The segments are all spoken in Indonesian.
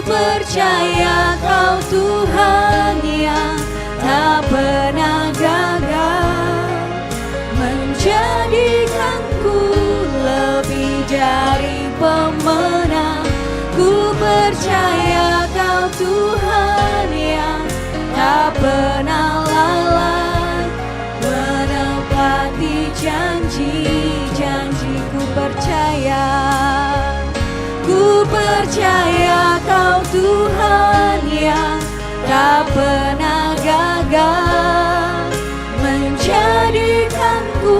percaya Kau Tuhan yang tak pernah gagal, menjadikanku lebih dari pemenang. Ku percaya Kau Tuhan yang tak pernah lalai, menepati janji-janji. Ku percaya Kau Tuhan yang tak pernah gagal, menjadikanku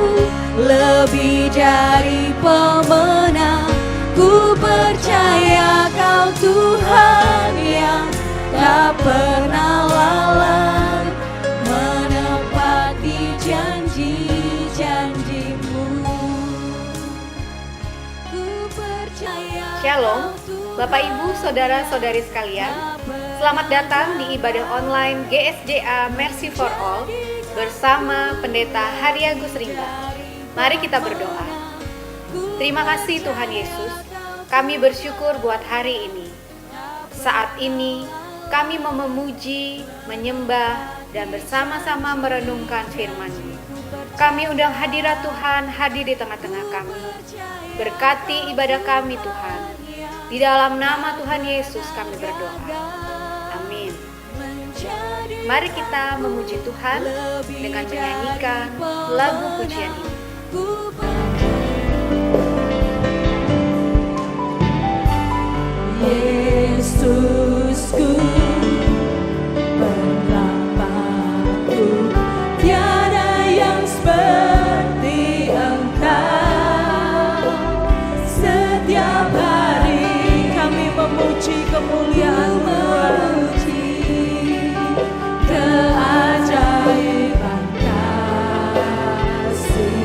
lebih dari pemenang. Ku percaya Kau Tuhan yang tak pernah lalai, menepati janji-janji-Mu. Ku percaya. Shalom, Bapak Ibu, Saudara-saudari sekalian. Selamat datang di ibadah online GSJA Mercy for All bersama Pendeta Hari Agus Ringga. Mari kita berdoa. Terima kasih Tuhan Yesus, kami bersyukur buat hari ini. Saat ini kami mau memuji, menyembah, dan bersama-sama merenungkan firman-Mu. Kami undang hadirat Tuhan hadir di tengah-tengah kami. Berkati ibadah kami Tuhan. Di dalam nama Tuhan Yesus kami berdoa. Amin. Mari kita memuji Tuhan dengan menyanyikan lagu pujian ini. Yesusku, pengharapanku, tiada yang seperti Engkau. Setiap hari kami memuji kemuliaan-Mu, keajaiban kasih.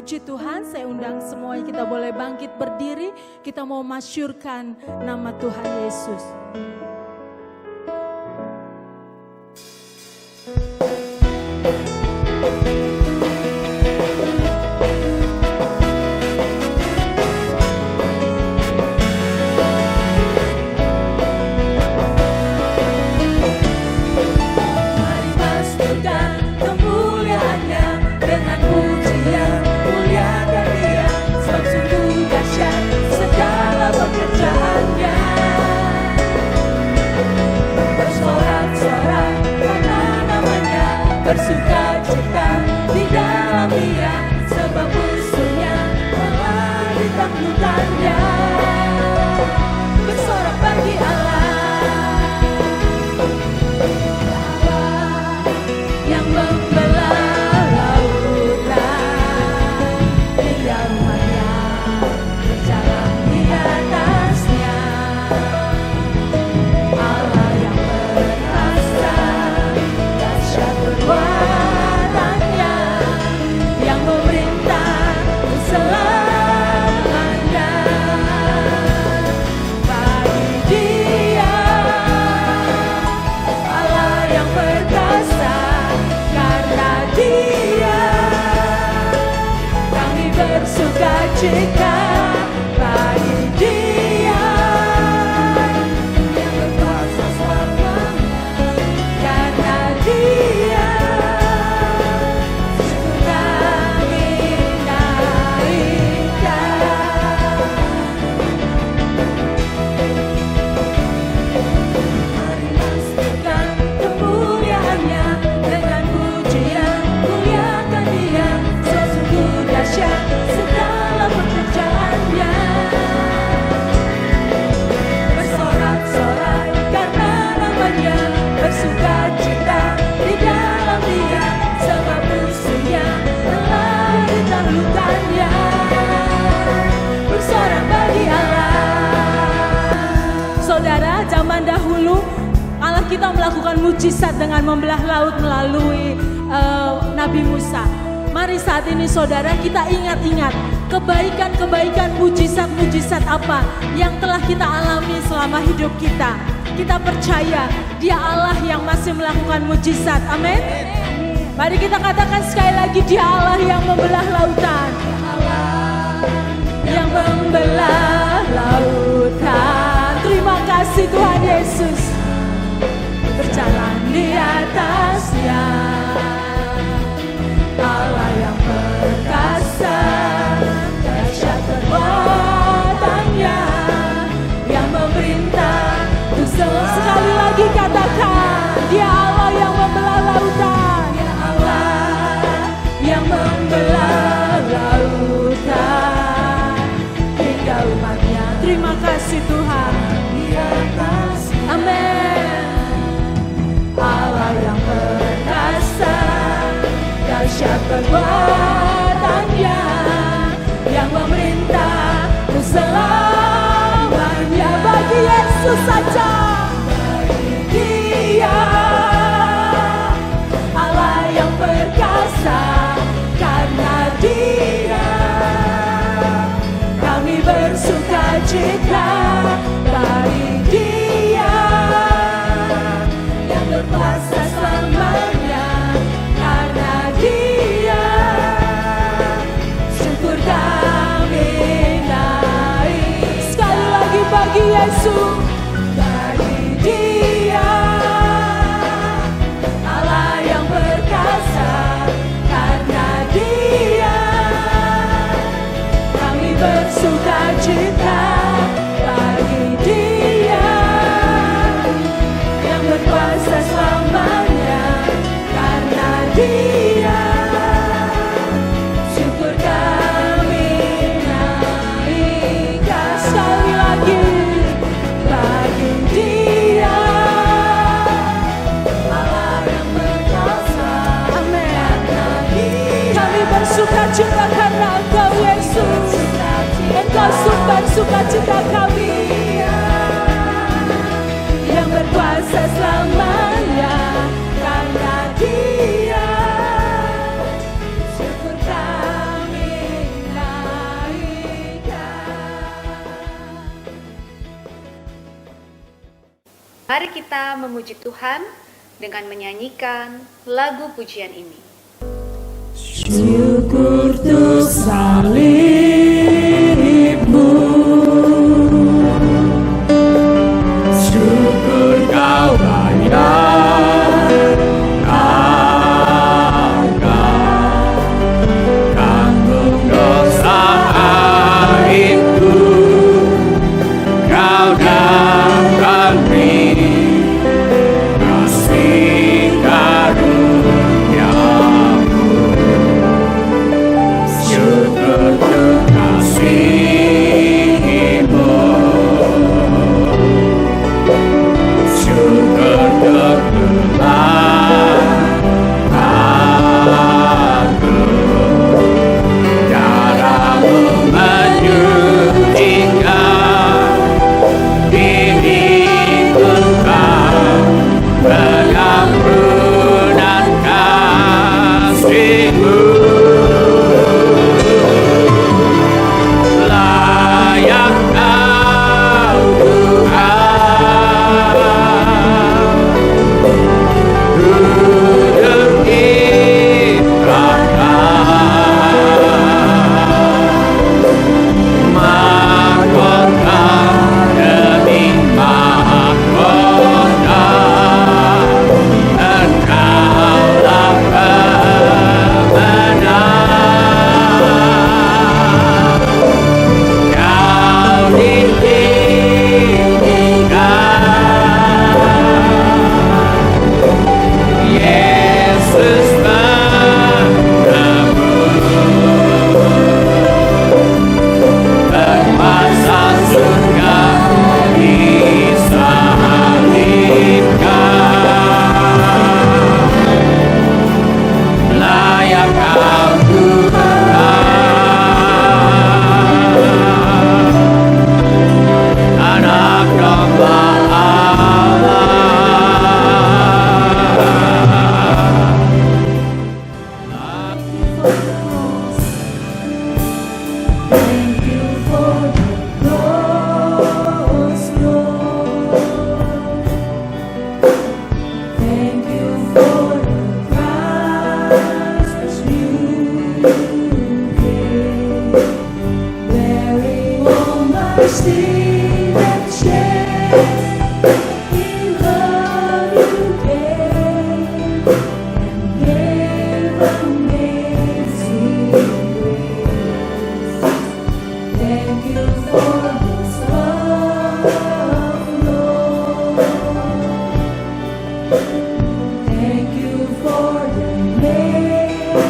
Puji Tuhan, saya undang semuanya kita boleh bangkit berdiri. Kita mau masyurkan nama Tuhan Yesus. Bersuka cita di dalam Dia, sebab musuhnya telah ditaklukkannya. Bersorak bagi Allah, Allah yang membelah lautan, Dia umatnya berjalan di atasnya. Allah yang perkasa, dahsyat perbuatannya, yang memerintah selamanya. Bagi Dia, Allah yang perkasa, karena Dia kami bersuka cita. Bagi Dia yang berkuasa selamanya, karena Dia syukur kami naikkan. Mari masukkan kemuliaannya dengan pujian, muliakan Dia, sesungguh dahsyat segala pekerjaannya. Bersorak-sorai karena namanya, bersuka cita di dalam Dia, sebab musuhnya telah ditaklukkannya. Bersorak bagi Allah. Saudara, zaman dahulu Allah kita melakukan mujizat dengan membelah laut melalui Nabi Musa. Mari saat ini saudara kita ingat-ingat kebaikan-kebaikan, mujizat-mujizat apa yang telah kita alami selama hidup kita. Kita percaya Dia Allah yang masih melakukan mujizat. Amin. Mari kita katakan sekali lagi, Dia Allah yang membelah lautan, yang membelah lautan. Terima kasih Tuhan Yesus, berjalan di atasnya. Allah yang perkasa, dahsyat perbuatannya, yang memerintah untuk sekali lagi katakan, Dia Allah yang membelah lautan. Ya Allah yang membelah lautan, hingga umatnya Terima kasih Tuhan. di atasnya. Amin. Allah yang perkasa, dahsyat perbuatannya, yang memerintah untuk selamanya. Bagi Yesus saja. Bagi Dia, Allah yang perkasa, karena Dia kami bersuka cita. Bagi Dia yang berkuasa selamanya, karena Dia syukur kami naik. Sekali lagi bagi Yesus. Bagi Dia, Allah yang perkasa, karena Dia kami bersuka cita. Bagi Dia yang berkuasa selamanya, karena Dia syukur kami naikkan. Sekali lagi. Bagi Dia, Allah yang perkasa, Amin. karena Dia Kami bersuka cita karena Engkau Yesus. Engkau sumber sukacita kami, yang berkuasa selamanya, karena Dia syukur kami Mari kita memuji Tuhan dengan menyanyikan lagu pujian ini. Syukur tuh salibmu, syukur kau bayar harga, tanggung dosa itu kau dapat beri kasih karuniamu. Syukur kekasihmu, syukur kegelapan aku, darahmu menyucikan diri engkau, pengampunan kasih-Mu. Layak kau Tuhan, duduk di tahta, mahkota demi mahkota, Engkaulah pemenang. Kau ditinggikan, Yesus menebus, berkuasa surga disalibkan. Layak kau Tuhan, Anak domba Allah. Thank you for the cross, Lord. Thank you for the price which you paid, bearing all my sin and shame. In love you gave, and gave amazing grace. Thank you for this love, Lord. Thank you for the nail-pierced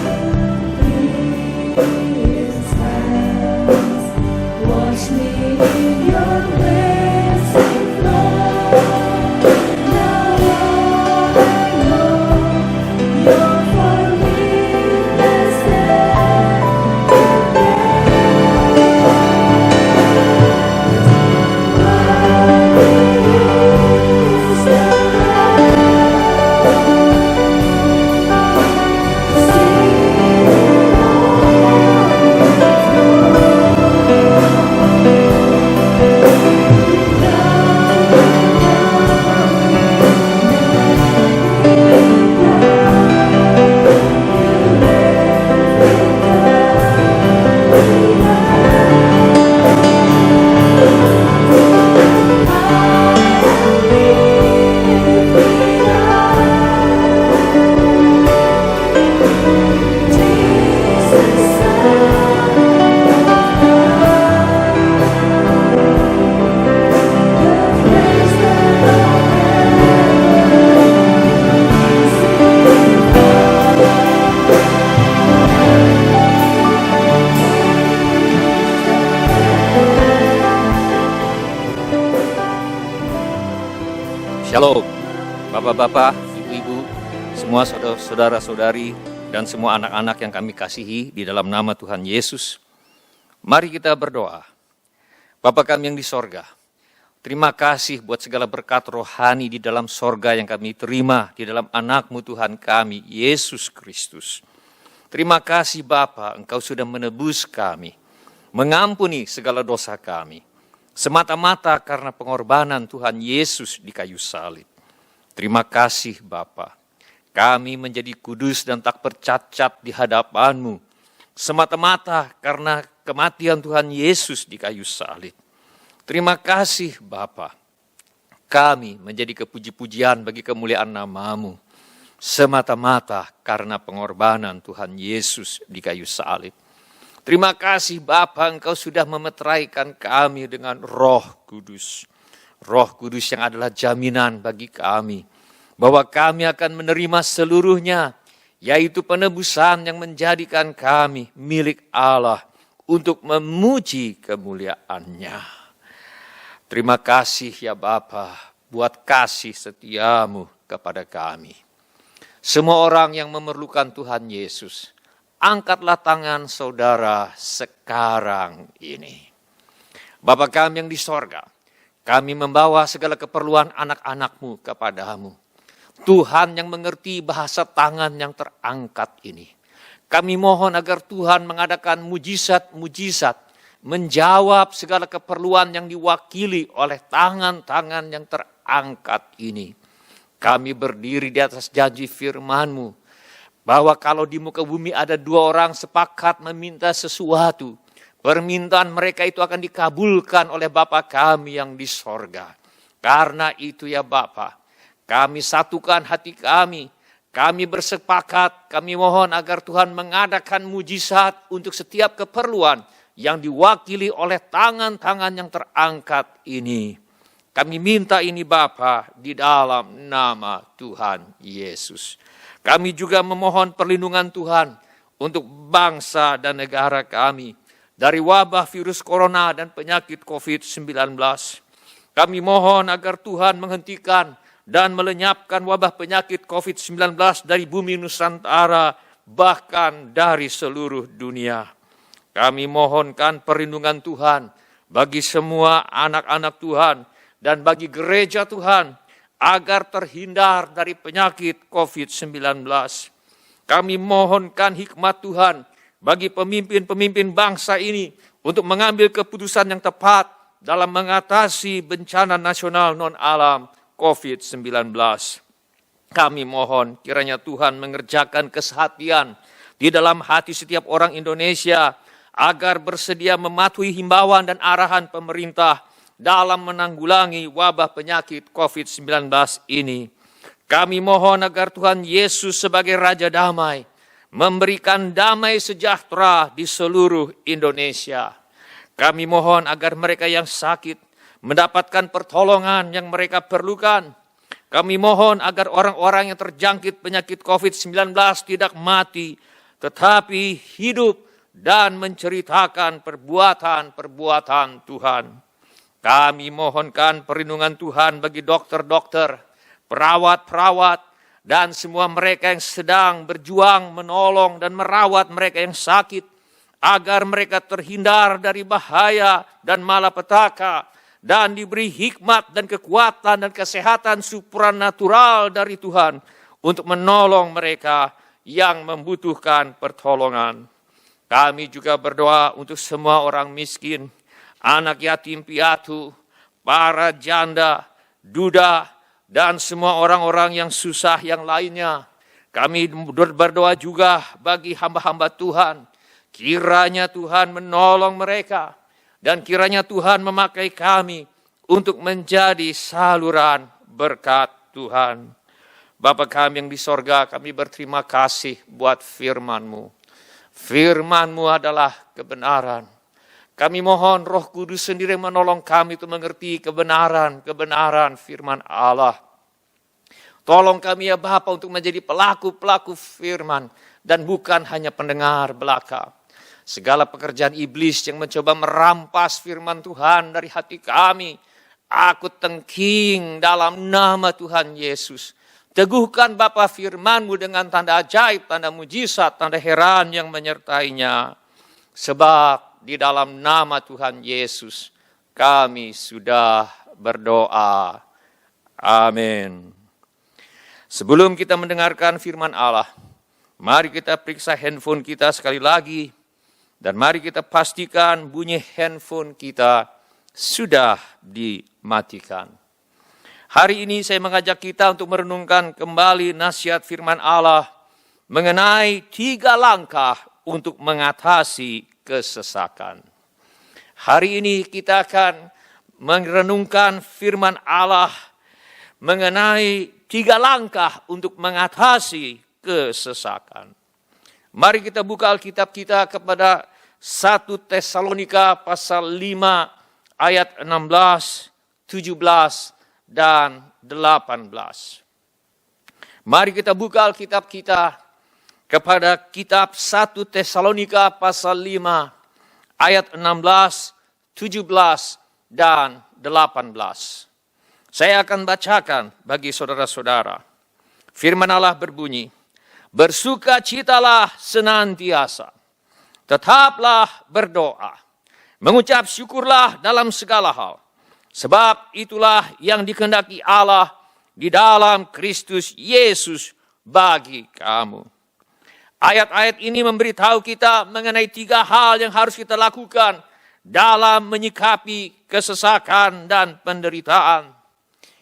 hands. Wash me in your cleansing flood. Now all I know, your forgiveness Shalom, Bapak-bapak, Ibu-ibu, semua saudara-saudari, dan semua anak-anak yang kami kasihi di dalam nama Tuhan Yesus. Mari kita berdoa. Bapa kami yang di sorga, terima kasih buat segala berkat rohani di dalam sorga yang kami terima di dalam anak-Mu Tuhan kami, Yesus Kristus. Terima kasih Bapa, Engkau sudah menebus kami, mengampuni segala dosa kami. semata-mata karena pengorbanan Tuhan Yesus di kayu salib. Terima kasih Bapa, kami menjadi kudus dan tak bercacat di hadapan-Mu, semata-mata karena kematian Tuhan Yesus di kayu salib. Terima kasih Bapa, kami menjadi kepuji-pujian bagi kemuliaan nama-Mu, semata-mata karena pengorbanan Tuhan Yesus di kayu salib. Terima kasih Bapa, Engkau sudah memeteraikan kami dengan Roh Kudus. Roh Kudus yang adalah jaminan bagi kami, bahwa kami akan menerima seluruhnya, yaitu penebusan yang menjadikan kami milik Allah untuk memuji kemuliaan-Nya. Terima kasih ya Bapa, buat kasih setia-Mu kepada kami. Semua orang yang memerlukan Tuhan Yesus, angkatlah tangan saudara sekarang ini. Bapa kami yang di sorga, kami membawa segala keperluan anak-anak-Mu kepadamu. Tuhan yang mengerti bahasa tangan yang terangkat ini. Kami mohon agar Tuhan mengadakan mujizat-mujizat, menjawab segala keperluan yang diwakili oleh tangan-tangan yang terangkat ini. Kami berdiri di atas janji firman-Mu, bahwa kalau di muka bumi ada dua orang sepakat meminta sesuatu, permintaan mereka itu akan dikabulkan oleh Bapa kami yang di sorga. Karena itu ya Bapa, kami satukan hati kami bersepakat, kami mohon agar Tuhan mengadakan mujizat untuk setiap keperluan yang diwakili oleh tangan-tangan yang terangkat ini. Kami minta ini Bapa di dalam nama Tuhan Yesus. Kami juga memohon perlindungan Tuhan untuk bangsa dan negara kami dari wabah virus corona dan penyakit COVID-19. Kami mohon agar Tuhan menghentikan dan melenyapkan wabah penyakit COVID-19 dari bumi Nusantara, bahkan dari seluruh dunia. Kami mohonkan perlindungan Tuhan bagi semua anak-anak Tuhan dan bagi gereja Tuhan, agar terhindar dari penyakit COVID-19. Kami mohonkan hikmat Tuhan bagi pemimpin-pemimpin bangsa ini untuk mengambil keputusan yang tepat dalam mengatasi bencana nasional non-alam COVID-19. Kami mohon kiranya Tuhan mengerjakan kesehatian di dalam hati setiap orang Indonesia agar bersedia mematuhi himbauan dan arahan pemerintah dalam menanggulangi wabah penyakit COVID-19 ini. Kami mohon agar Tuhan Yesus sebagai Raja Damai memberikan damai sejahtera di seluruh Indonesia. Kami mohon agar mereka yang sakit mendapatkan pertolongan yang mereka perlukan. Kami mohon agar orang-orang yang terjangkit penyakit COVID-19 tidak mati, tetapi hidup dan menceritakan perbuatan-perbuatan Tuhan. Kami mohonkan perlindungan Tuhan bagi dokter-dokter, perawat-perawat, dan semua mereka yang sedang berjuang menolong dan merawat mereka yang sakit, agar mereka terhindar dari bahaya dan malapetaka, dan diberi hikmat dan kekuatan dan kesehatan supranatural dari Tuhan untuk menolong mereka yang membutuhkan pertolongan. Kami juga berdoa untuk semua orang miskin, anak yatim piatu, para janda, duda, dan semua orang-orang yang susah yang lainnya. Kami berdoa juga bagi hamba-hamba Tuhan. Kiranya Tuhan menolong mereka. Dan kiranya Tuhan memakai kami untuk menjadi saluran berkat Tuhan. Bapa kami yang di sorga, kami berterima kasih buat firman-Mu. Firman-Mu adalah kebenaran. Kami mohon Roh Kudus sendiri menolong kami untuk mengerti kebenaran firman Allah. Tolong kami ya Bapa untuk menjadi pelaku-pelaku firman dan bukan hanya pendengar belaka. Segala pekerjaan iblis yang mencoba merampas firman Tuhan dari hati kami, aku tengking dalam nama Tuhan Yesus. Teguhkan Bapa firman-Mu dengan tanda ajaib, tanda mujizat, tanda heran yang menyertainya. Sebab di dalam nama Tuhan Yesus kami sudah berdoa. Amin. Sebelum kita mendengarkan firman Allah, mari kita periksa handphone kita sekali lagi. Dan mari kita pastikan bunyi handphone kita sudah dimatikan. Hari ini saya mengajak kita untuk merenungkan kembali nasihat firman Allah mengenai 3 langkah untuk mengatasi kesesakan. Hari ini kita akan merenungkan firman Allah mengenai 3 langkah untuk mengatasi kesesakan. Mari kita buka Alkitab kita kepada 1 Tesalonika pasal 5 ayat 16, 17, dan 18. Mari kita buka Alkitab kita kepada kitab 1 Tesalonika pasal 5 ayat 16, 17, dan 18. Saya akan bacakan bagi saudara-saudara. Firman Allah berbunyi, bersukacitalah senantiasa, tetaplah berdoa, mengucap syukurlah dalam segala hal, sebab itulah yang dikehendaki Allah di dalam Kristus Yesus bagi kamu. Ayat-ayat ini memberitahu kita mengenai 3 hal yang harus kita lakukan dalam menyikapi kesesakan dan penderitaan.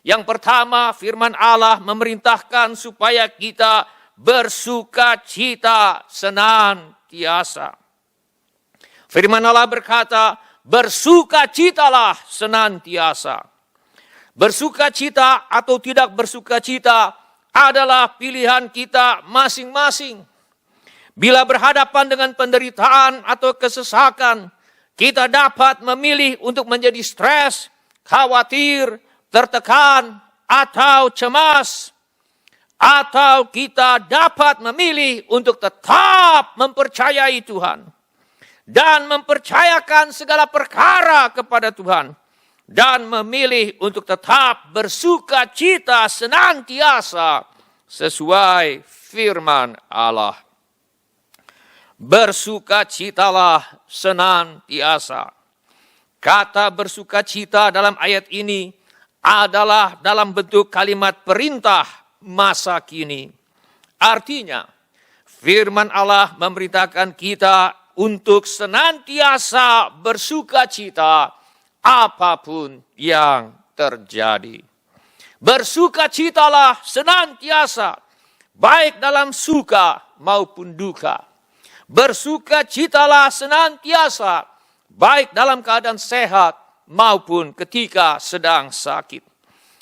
Yang pertama, firman Allah memerintahkan supaya kita bersukacita senantiasa. Firman Allah berkata, bersukacitalah senantiasa. Bersukacita atau tidak bersukacita adalah pilihan kita masing-masing. Bila berhadapan dengan penderitaan atau kesesakan, kita dapat memilih untuk menjadi stres, khawatir, tertekan, atau cemas. Atau kita dapat memilih untuk tetap mempercayai Tuhan dan mempercayakan segala perkara kepada Tuhan, dan memilih untuk tetap bersukacita senantiasa sesuai firman Allah. Bersukacitalah senantiasa. Kata bersukacita dalam ayat ini adalah dalam bentuk kalimat perintah masa kini. Artinya, firman Allah memerintahkan kita untuk senantiasa bersukacita apapun yang terjadi. Bersukacitalah senantiasa, baik dalam suka maupun duka. Bersukacitalah senantiasa, baik dalam keadaan sehat maupun ketika sedang sakit.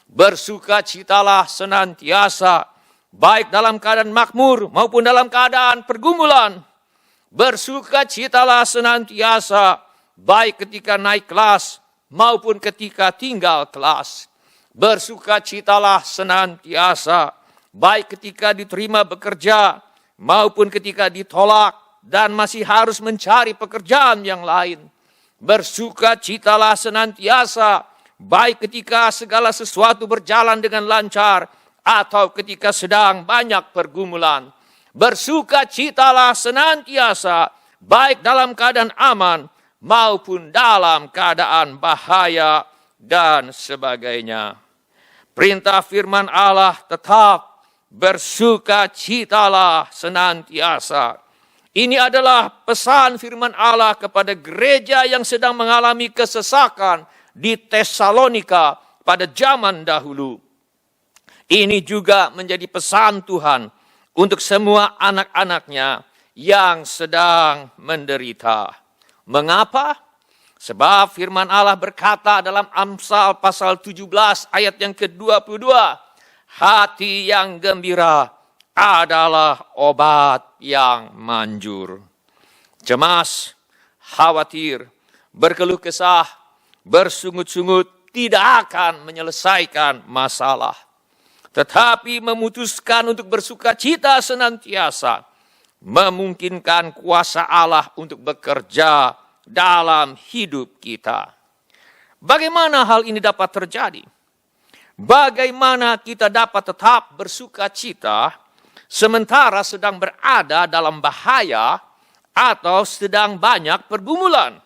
Bersukacitalah senantiasa, baik dalam keadaan makmur maupun dalam keadaan pergumulan. Bersukacitalah senantiasa, baik ketika naik kelas maupun ketika tinggal kelas. Bersukacitalah senantiasa, baik ketika diterima bekerja maupun ketika ditolak dan masih harus mencari pekerjaan yang lain. Bersukacitalah senantiasa, baik ketika segala sesuatu berjalan dengan lancar atau ketika sedang banyak pergumulan. Bersukacitalah senantiasa, baik dalam keadaan aman maupun dalam keadaan bahaya dan sebagainya. Perintah firman Allah tetap bersukacitalah senantiasa. Ini adalah pesan firman Allah kepada gereja yang sedang mengalami kesesakan di Tesalonika pada zaman dahulu. Ini juga menjadi pesan Tuhan untuk semua anak-anaknya yang sedang menderita. Mengapa? Sebab firman Allah berkata dalam Amsal pasal 17 ayat yang ke-22, hati yang gembira adalah obat yang manjur. Cemas, khawatir, berkeluh kesah, bersungut-sungut tidak akan menyelesaikan masalah. Tetapi memutuskan untuk bersukacita senantiasa memungkinkan kuasa Allah untuk bekerja dalam hidup kita. Bagaimana hal ini dapat terjadi? Bagaimana kita dapat tetap bersukacita sementara sedang berada dalam bahaya atau sedang banyak pergumulan?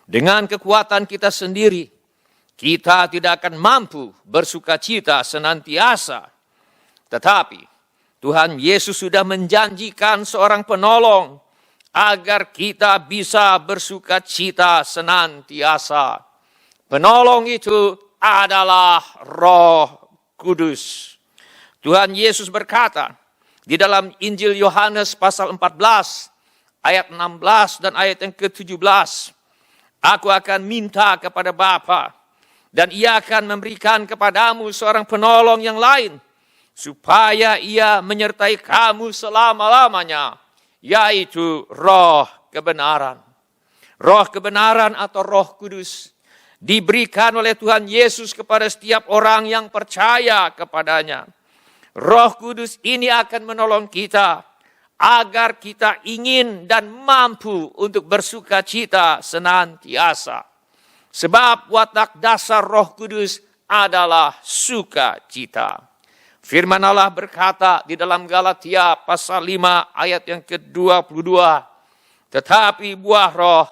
Dengan kekuatan kita sendiri, kita tidak akan mampu bersukacita senantiasa. Tetapi Tuhan Yesus sudah menjanjikan seorang penolong agar kita bisa bersuka cita senantiasa. Penolong itu adalah Roh Kudus. Tuhan Yesus berkata di dalam Injil Yohanes pasal 14 ayat 16 dan ayat yang ke-17, aku akan minta kepada Bapa dan ia akan memberikan kepadamu seorang penolong yang lain, supaya ia menyertai kamu selama-lamanya, yaitu Roh kebenaran. Roh kebenaran atau Roh Kudus diberikan oleh Tuhan Yesus kepada setiap orang yang percaya kepadanya. Roh Kudus ini akan menolong kita agar kita ingin dan mampu untuk bersuka cita senantiasa. Sebab watak dasar Roh Kudus adalah sukacita. Firman Allah berkata di dalam Galatia pasal 5 ayat yang ke-22. Tetapi buah roh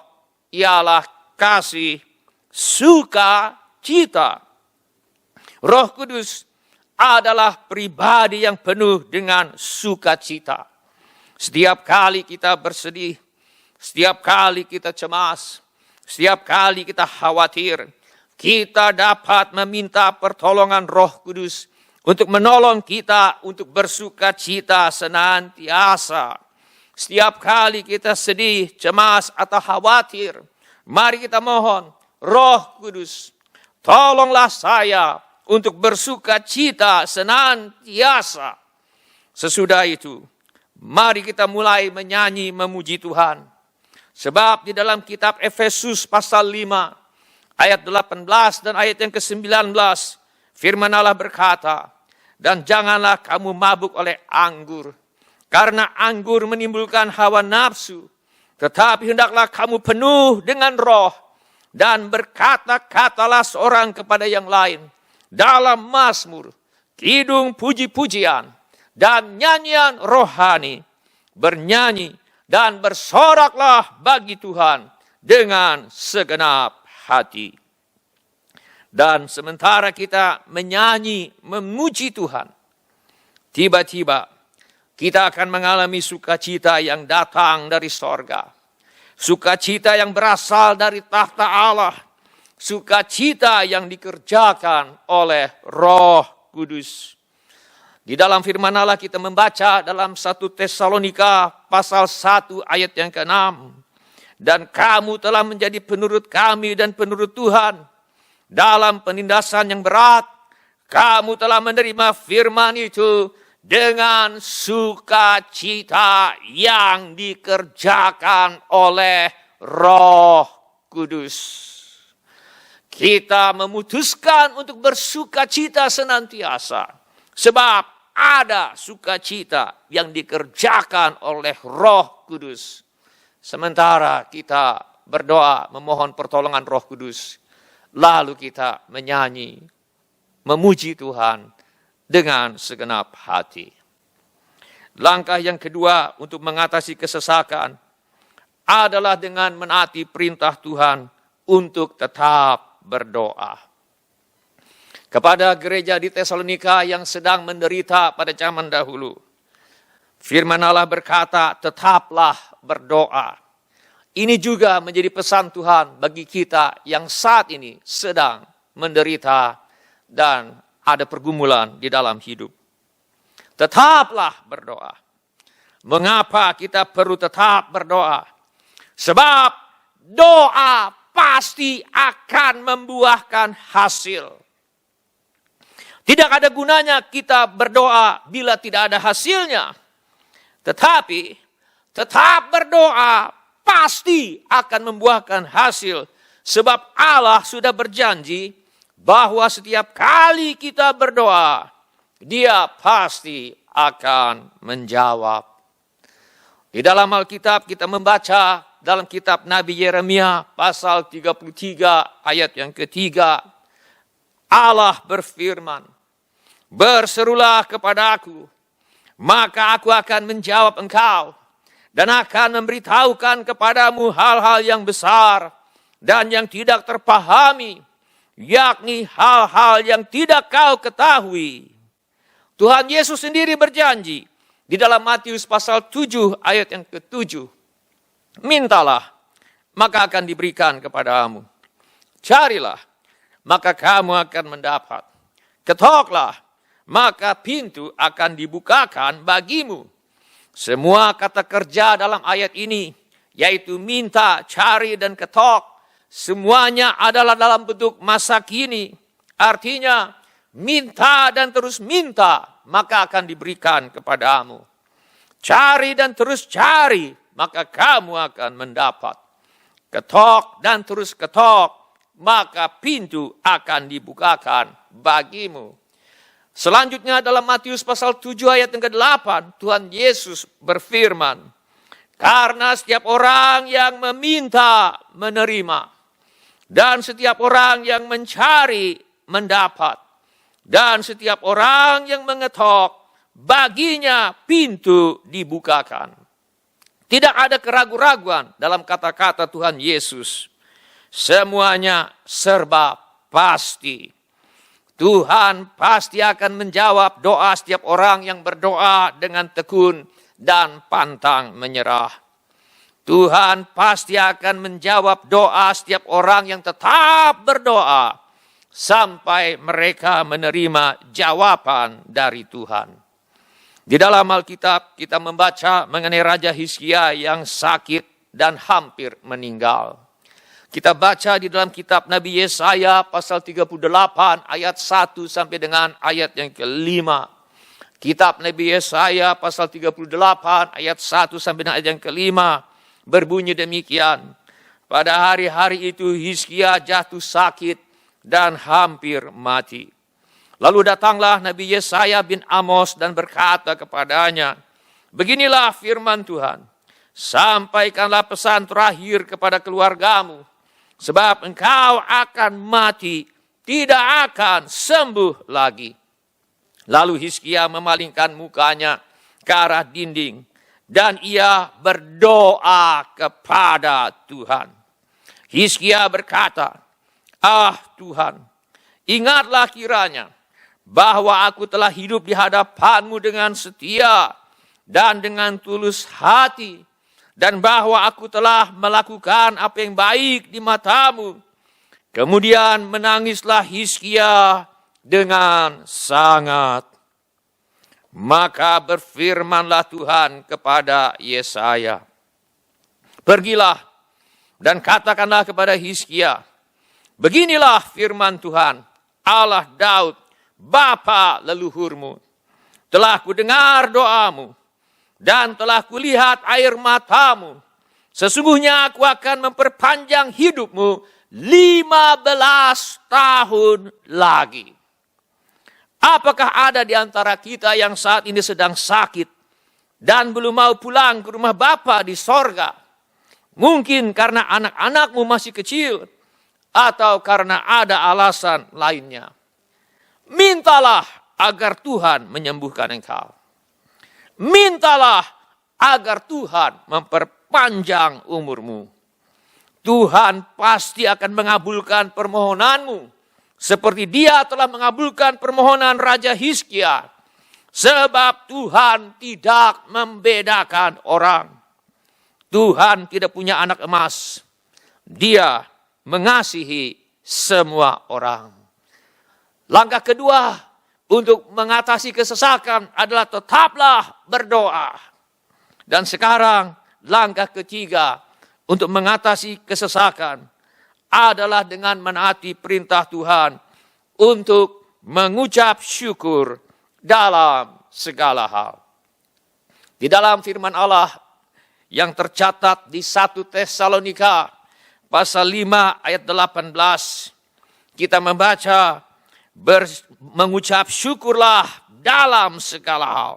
ialah kasih, sukacita. Roh Kudus adalah pribadi yang penuh dengan sukacita. Setiap kali kita bersedih, setiap kali kita cemas, setiap kali kita khawatir, kita dapat meminta pertolongan Roh Kudus untuk menolong kita untuk bersuka cita senantiasa. Setiap kali kita sedih, cemas, atau khawatir, mari kita mohon, Roh Kudus, tolonglah saya untuk bersuka cita senantiasa. Sesudah itu, mari kita mulai menyanyi memuji Tuhan. Sebab di dalam kitab Efesus pasal 5, ayat 18 dan ayat yang ke-19, firman Allah berkata, dan janganlah kamu mabuk oleh anggur, karena anggur menimbulkan hawa nafsu. Tetapi hendaklah kamu penuh dengan roh, dan berkata-katalah seorang kepada yang lain, dalam mazmur, kidung puji-pujian, dan nyanyian rohani, bernyanyi dan bersoraklah bagi Tuhan dengan segenap hati. Dan sementara kita menyanyi, memuji Tuhan, tiba-tiba kita akan mengalami sukacita yang datang dari sorga. Sukacita yang berasal dari tahta Allah. Sukacita yang dikerjakan oleh Roh Kudus. Di dalam firman Allah kita membaca dalam 1 Tesalonika pasal 1 ayat yang ke-6. Dan kamu telah menjadi penurut kami dan penurut Tuhan. Dalam penindasan yang berat, kamu telah menerima firman itu dengan sukacita yang dikerjakan oleh Roh Kudus. Kita memutuskan untuk bersukacita senantiasa, sebab ada sukacita yang dikerjakan oleh Roh Kudus. Sementara kita berdoa memohon pertolongan Roh Kudus, lalu kita menyanyi, memuji Tuhan dengan segenap hati. Langkah yang kedua untuk mengatasi kesesakan adalah dengan menaati perintah Tuhan untuk tetap berdoa. Kepada gereja di Tesalonika yang sedang menderita pada zaman dahulu, firman Allah berkata, tetaplah berdoa. Ini juga menjadi pesan Tuhan bagi kita yang saat ini sedang menderita dan ada pergumulan di dalam hidup. Tetaplah berdoa. Mengapa kita perlu tetap berdoa? Sebab doa pasti akan membuahkan hasil. Tidak ada gunanya kita berdoa bila tidak ada hasilnya. Tetapi tetap berdoa pasti akan membuahkan hasil. Sebab Allah sudah berjanji bahwa setiap kali kita berdoa, Dia pasti akan menjawab. Di dalam Alkitab kita membaca dalam kitab Nabi Yeremia pasal 33 ayat yang ketiga. Allah berfirman, berserulah kepadaku, maka aku akan menjawab engkau. Dan akan memberitahukan kepadamu hal-hal yang besar dan yang tidak terpahami, yakni hal-hal yang tidak kau ketahui. Tuhan Yesus sendiri berjanji di dalam Matius pasal 7 ayat yang ke-7. Mintalah, maka akan diberikan kepadamu. Carilah, maka kamu akan mendapat. Ketoklah, maka pintu akan dibukakan bagimu. Semua kata kerja dalam ayat ini, yaitu minta, cari, dan ketok, semuanya adalah dalam bentuk masa kini. Artinya, minta dan terus minta, maka akan diberikan kepadamu. Cari dan terus cari, maka kamu akan mendapat. Ketok dan terus ketok, maka pintu akan dibukakan bagimu. Selanjutnya dalam Matius pasal 7 ayat yang ke-8, Tuhan Yesus berfirman, karena setiap orang yang meminta menerima, dan setiap orang yang mencari mendapat, dan setiap orang yang mengetok, baginya pintu dibukakan. Tidak ada keraguan-raguan dalam kata-kata Tuhan Yesus. Semuanya serba pasti. Tuhan pasti akan menjawab doa setiap orang yang berdoa dengan tekun dan pantang menyerah. Tuhan pasti akan menjawab doa setiap orang yang tetap berdoa sampai mereka menerima jawaban dari Tuhan. Di dalam Alkitab kita membaca mengenai Raja Hizkia yang sakit dan hampir meninggal. Kita baca di dalam kitab Nabi Yesaya pasal 38 ayat 1 sampai dengan ayat yang ke-5. Kitab Nabi Yesaya pasal 38 ayat 1 sampai dengan ayat yang ke-5 berbunyi demikian. Pada hari-hari itu Hizkia jatuh sakit dan hampir mati. Lalu datanglah Nabi Yesaya bin Amos dan berkata kepadanya, beginilah firman Tuhan, sampaikanlah pesan terakhir kepada keluargamu, sebab engkau akan mati, tidak akan sembuh lagi. Lalu Hizkia memalingkan mukanya ke arah dinding, dan ia berdoa kepada Tuhan. Hizkia berkata, ah Tuhan, ingatlah kiranya bahwa aku telah hidup di hadapanmu dengan setia dan dengan tulus hati, dan bahwa aku telah melakukan apa yang baik di matamu. Kemudian menangislah Hizkia dengan sangat. Maka berfirmanlah Tuhan kepada Yesaya, pergilah dan katakanlah kepada Hizkia, beginilah firman Tuhan, Allah Daud, bapa leluhurmu, telah kudengar doamu, dan telah kulihat air matamu. Sesungguhnya aku akan memperpanjang hidupmu 15 tahun lagi. Apakah ada di antara kita yang saat ini sedang sakit dan belum mau pulang ke rumah Bapa di sorga? Mungkin karena anak-anakmu masih kecil, atau karena ada alasan lainnya. Mintalah agar Tuhan menyembuhkan engkau. Mintalah agar Tuhan memperpanjang umurmu. Tuhan pasti akan mengabulkan permohonanmu, seperti Dia telah mengabulkan permohonan Raja Hizkia. Sebab Tuhan tidak membedakan orang. Tuhan tidak punya anak emas. Dia mengasihi semua orang. Langkah kedua untuk mengatasi kesesakan adalah tetaplah berdoa. Dan sekarang langkah ketiga untuk mengatasi kesesakan adalah dengan menaati perintah Tuhan untuk mengucap syukur dalam segala hal. Di dalam firman Allah yang tercatat di 1 Tesalonika pasal 5 ayat 18, kita membaca, mengucap syukurlah dalam segala hal.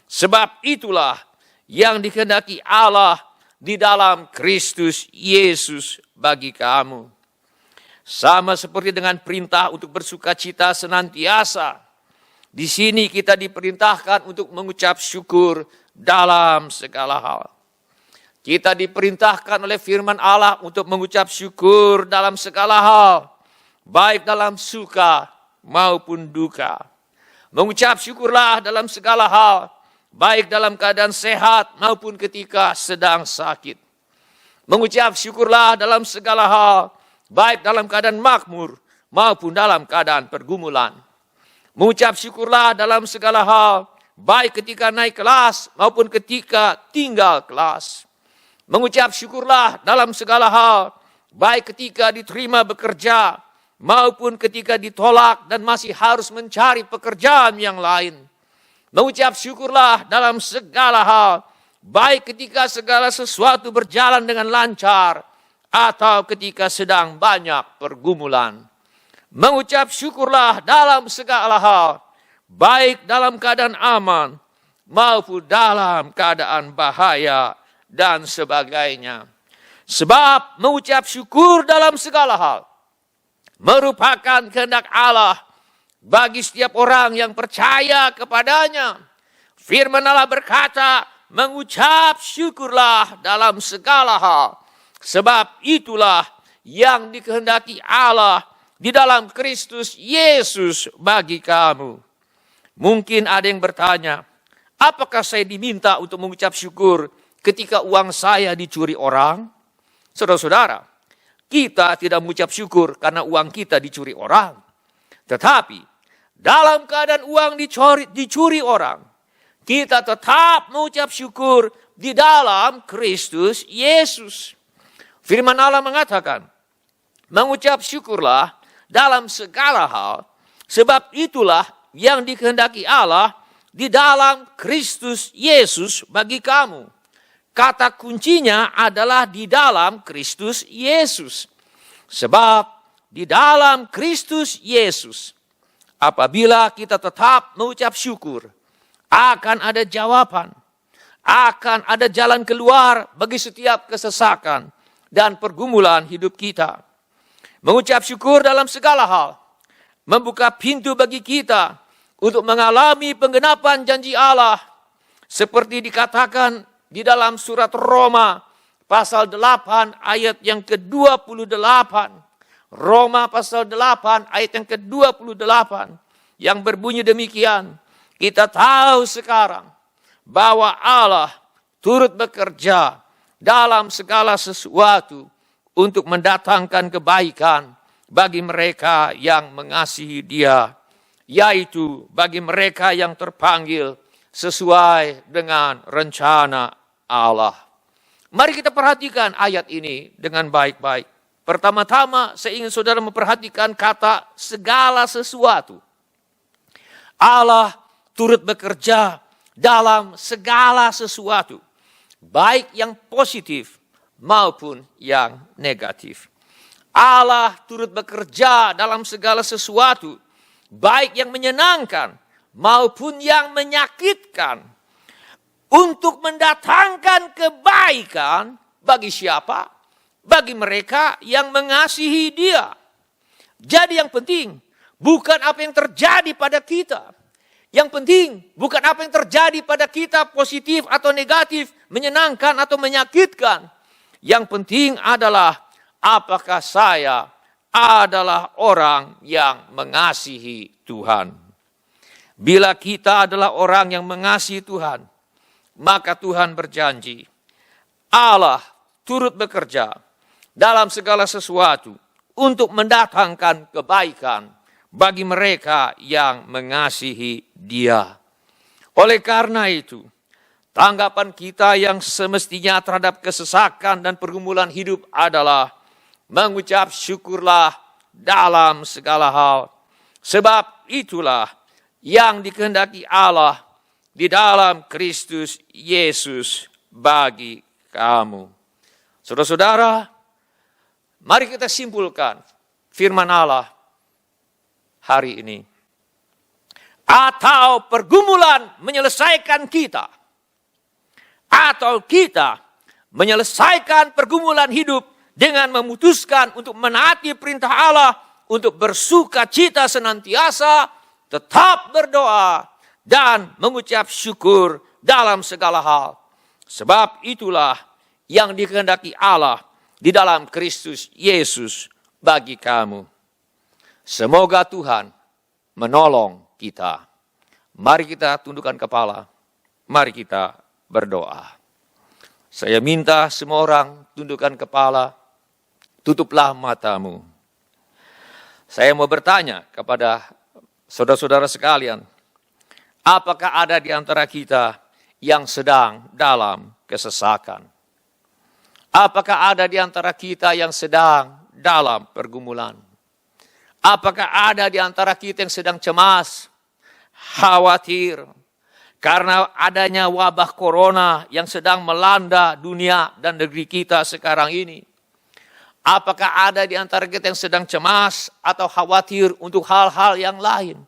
Sebab itulah yang dikehendaki Allah di dalam Kristus Yesus bagi kamu. Sama seperti dengan perintah untuk bersukacita senantiasa. Di sini kita diperintahkan untuk mengucap syukur dalam segala hal. Kita diperintahkan oleh firman Allah untuk mengucap syukur dalam segala hal. Baik dalam suka maupun duka. Mengucap syukurlah dalam segala hal, baik dalam keadaan sehat maupun ketika sedang sakit. Mengucap syukurlah dalam segala hal, baik dalam keadaan makmur maupun dalam keadaan pergumulan. Mengucap syukurlah dalam segala hal, baik ketika naik kelas maupun ketika tinggal kelas. Mengucap syukurlah dalam segala hal, baik ketika diterima bekerja maupun ketika ditolak dan masih harus mencari pekerjaan yang lain. Mengucap syukurlah dalam segala hal, baik ketika segala sesuatu berjalan dengan lancar atau ketika sedang banyak pergumulan. Mengucap syukurlah dalam segala hal, baik dalam keadaan aman maupun dalam keadaan bahaya dan sebagainya. Sebab mengucap syukur dalam segala hal merupakan kehendak Allah bagi setiap orang yang percaya kepadanya. Firman Allah berkata, mengucap syukurlah dalam segala hal, sebab itulah yang dikehendaki Allah di dalam Kristus Yesus bagi kamu. Mungkin ada yang bertanya, apakah saya diminta untuk mengucap syukur ketika uang saya dicuri orang? Saudara-saudara, kita tidak mengucap syukur karena uang kita dicuri orang. Tetapi, dalam keadaan uang dicuri orang, kita tetap mengucap syukur di dalam Kristus Yesus. Firman Allah mengatakan, mengucap syukurlah dalam segala hal, sebab itulah yang dikehendaki Allah di dalam Kristus Yesus bagi kamu. Kata kuncinya adalah di dalam Kristus Yesus. Sebab di dalam Kristus Yesus, apabila kita tetap mengucap syukur, akan ada jawaban, akan ada jalan keluar bagi setiap kesesakan dan pergumulan hidup kita. Mengucap syukur dalam segala hal membuka pintu bagi kita untuk mengalami penggenapan janji Allah seperti dikatakan di dalam surat Roma pasal 8 ayat yang ke-28. Roma pasal 8 ayat yang ke-28 yang berbunyi demikian. Kita tahu sekarang bahwa Allah turut bekerja dalam segala sesuatu untuk mendatangkan kebaikan bagi mereka yang mengasihi Dia, yaitu bagi mereka yang terpanggil sesuai dengan rencana Allah. Mari kita perhatikan ayat ini dengan baik-baik. Pertama-tama saya ingin saudara memperhatikan kata segala sesuatu. Allah turut bekerja dalam segala sesuatu, baik yang positif maupun yang negatif. Allah turut bekerja dalam segala sesuatu, baik yang menyenangkan maupun yang menyakitkan, untuk mendatangkan kebaikan bagi siapa? Bagi mereka yang mengasihi Dia. Jadi yang penting bukan apa yang terjadi pada kita. Yang penting bukan apa yang terjadi pada kita positif atau negatif, menyenangkan atau menyakitkan. Yang penting adalah apakah saya adalah orang yang mengasihi Tuhan. Bila kita adalah orang yang mengasihi Tuhan, maka Tuhan berjanji, Allah turut bekerja dalam segala sesuatu untuk mendatangkan kebaikan bagi mereka yang mengasihi Dia. Oleh karena itu, tanggapan kita yang semestinya terhadap kesesakan dan pergumulan hidup adalah mengucap syukurlah dalam segala hal. Sebab itulah yang dikehendaki Allah di dalam Kristus Yesus bagi kamu. Saudara-saudara, mari kita simpulkan firman Allah hari ini. Atau pergumulan menyelesaikan kita, atau kita menyelesaikan pergumulan hidup dengan memutuskan untuk menaati perintah Allah, untuk bersuka cita senantiasa, tetap berdoa, dan mengucap syukur dalam segala hal. Sebab itulah yang dikehendaki Allah di dalam Kristus Yesus bagi kamu. Semoga Tuhan menolong kita. Mari kita tundukkan kepala. Mari kita berdoa. Saya minta semua orang tundukkan kepala, tutuplah matamu. Saya mau bertanya kepada saudara-saudara sekalian, apakah ada di antara kita yang sedang dalam kesesakan? Apakah ada di antara kita yang sedang dalam pergumulan? Apakah ada di antara kita yang sedang cemas, khawatir, karena adanya wabah corona yang sedang melanda dunia dan negeri kita sekarang ini? Apakah ada di antara kita yang sedang cemas atau khawatir untuk hal-hal yang lain?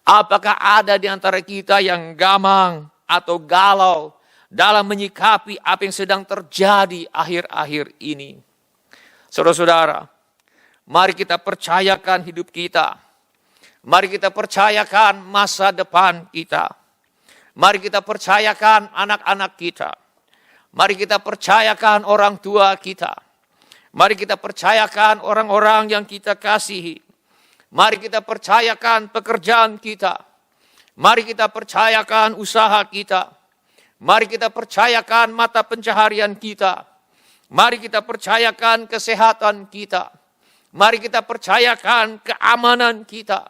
Apakah ada di antara kita yang gamang atau galau dalam menyikapi apa yang sedang terjadi akhir-akhir ini? Saudara-saudara, mari kita percayakan hidup kita. Mari kita percayakan masa depan kita. Mari kita percayakan anak-anak kita. Mari kita percayakan orang tua kita. Mari kita percayakan orang-orang yang kita kasihi. Mari kita percayakan pekerjaan kita. Mari kita percayakan usaha kita. Mari kita percayakan mata pencaharian kita. Mari kita percayakan kesehatan kita. Mari kita percayakan keamanan kita.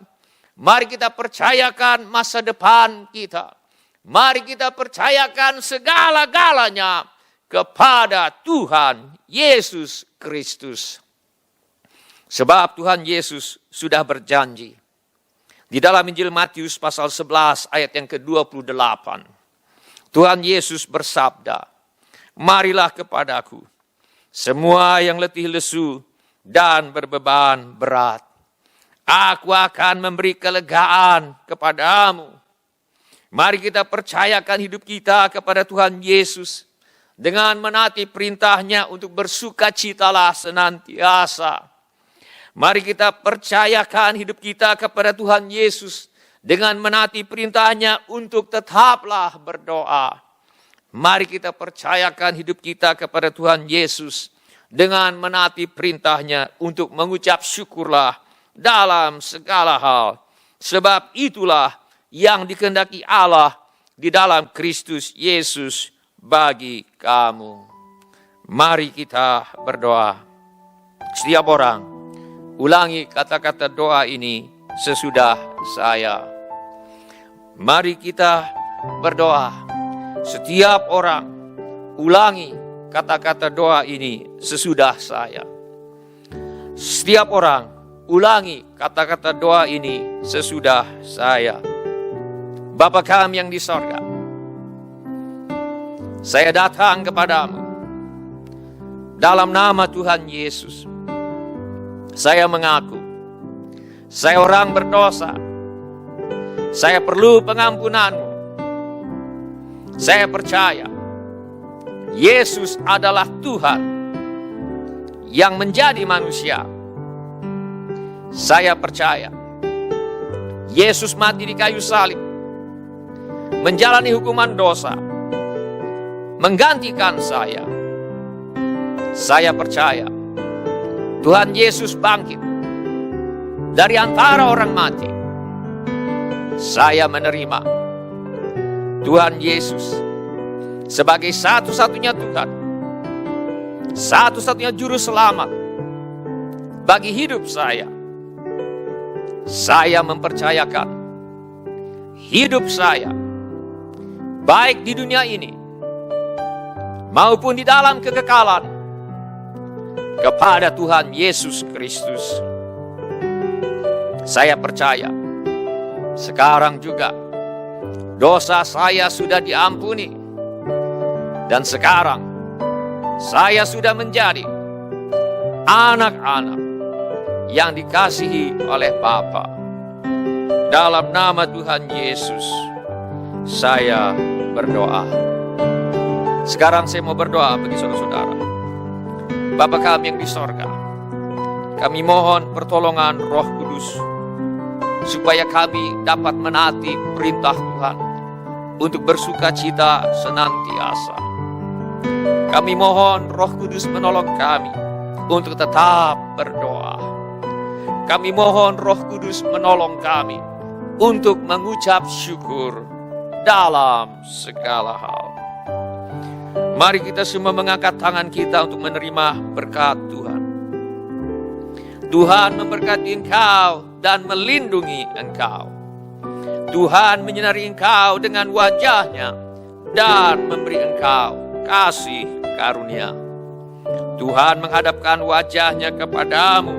Mari kita percayakan masa depan kita. Mari kita percayakan segala-galanya kepada Tuhan Yesus Kristus. Sebab Tuhan Yesus sudah berjanji. Di dalam Injil Matius pasal 11 ayat yang ke-28. Tuhan Yesus bersabda, marilah kepadaku, semua yang letih lesu dan berbeban berat. Aku akan memberi kelegaan kepadamu. Mari kita percayakan hidup kita kepada Tuhan Yesus dengan menaati perintahnya untuk bersukacitalah senantiasa. Mari kita percayakan hidup kita kepada Tuhan Yesus dengan menaati perintahnya untuk tetaplah berdoa. Mari kita percayakan hidup kita kepada Tuhan Yesus dengan menaati perintahnya untuk mengucap syukurlah dalam segala hal. Sebab itulah yang dikehendaki Allah di dalam Kristus Yesus bagi kamu. Mari kita berdoa. Setiap orang ulangi kata-kata doa ini sesudah saya. Mari kita berdoa. Setiap orang ulangi kata-kata doa ini sesudah saya. Setiap orang ulangi kata-kata doa ini sesudah saya. Bapa kami yang di sorga, saya datang kepadamu dalam nama Tuhan Yesus. Saya mengaku, saya orang berdosa. Saya perlu pengampunan-Mu. Saya percaya, Yesus adalah Tuhan yang menjadi manusia. Saya percaya, Yesus mati di kayu salib, menjalani hukuman dosa, menggantikan saya. Saya percaya Tuhan Yesus bangkit dari antara orang mati. Saya menerima Tuhan Yesus sebagai satu-satunya Tuhan, satu-satunya juru selamat bagi hidup saya. Saya mempercayakan hidup saya, baik di dunia ini maupun di dalam kekekalan, kepada Tuhan Yesus Kristus. Saya percaya sekarang juga dosa saya sudah diampuni, dan sekarang saya sudah menjadi anak-anak yang dikasihi oleh Bapa. Dalam nama Tuhan Yesus saya berdoa. Sekarang saya mau berdoa bagi saudara-saudara. Bapa kami yang di sorga, kami mohon pertolongan Roh Kudus supaya kami dapat menaati perintah Tuhan untuk bersukacita senantiasa. Kami mohon Roh Kudus menolong kami untuk tetap berdoa. Kami mohon Roh Kudus menolong kami untuk mengucap syukur dalam segala hal. Mari kita semua mengangkat tangan kita untuk menerima berkat Tuhan. Tuhan memberkati engkau dan melindungi engkau. Tuhan menyinari engkau dengan wajah-Nya dan memberi engkau kasih karunia. Tuhan menghadapkan wajah-Nya kepadamu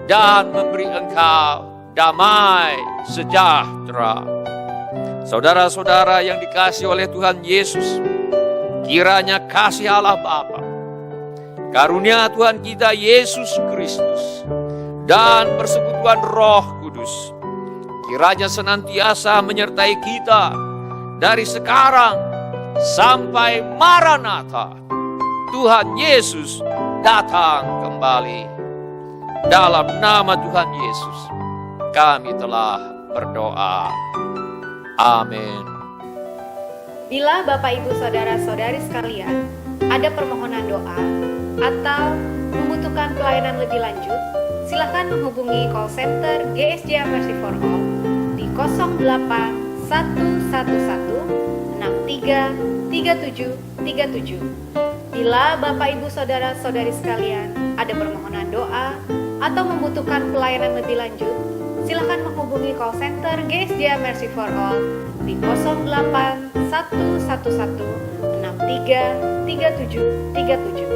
dan memberi engkau damai sejahtera. Saudara-saudara yang dikasihi oleh Tuhan Yesus, kiranya kasih Allah Bapa, karunia Tuhan kita Yesus Kristus, dan persekutuan Roh Kudus, kiranya senantiasa menyertai kita dari sekarang sampai Maranatha, Tuhan Yesus datang kembali. Dalam nama Tuhan Yesus, kami telah berdoa. Amin. Bila Bapak Ibu Saudara-saudari sekalian ada permohonan doa atau membutuhkan pelayanan lebih lanjut, silakan menghubungi call center GSJA Mercy for All di 08 111 63 3737. Bila Bapak Ibu Saudara-saudari sekalian ada permohonan doa atau membutuhkan pelayanan lebih lanjut, silakan menghubungi call center GSJA Mercy for All di 08 111 63 3737.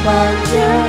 Sepanjang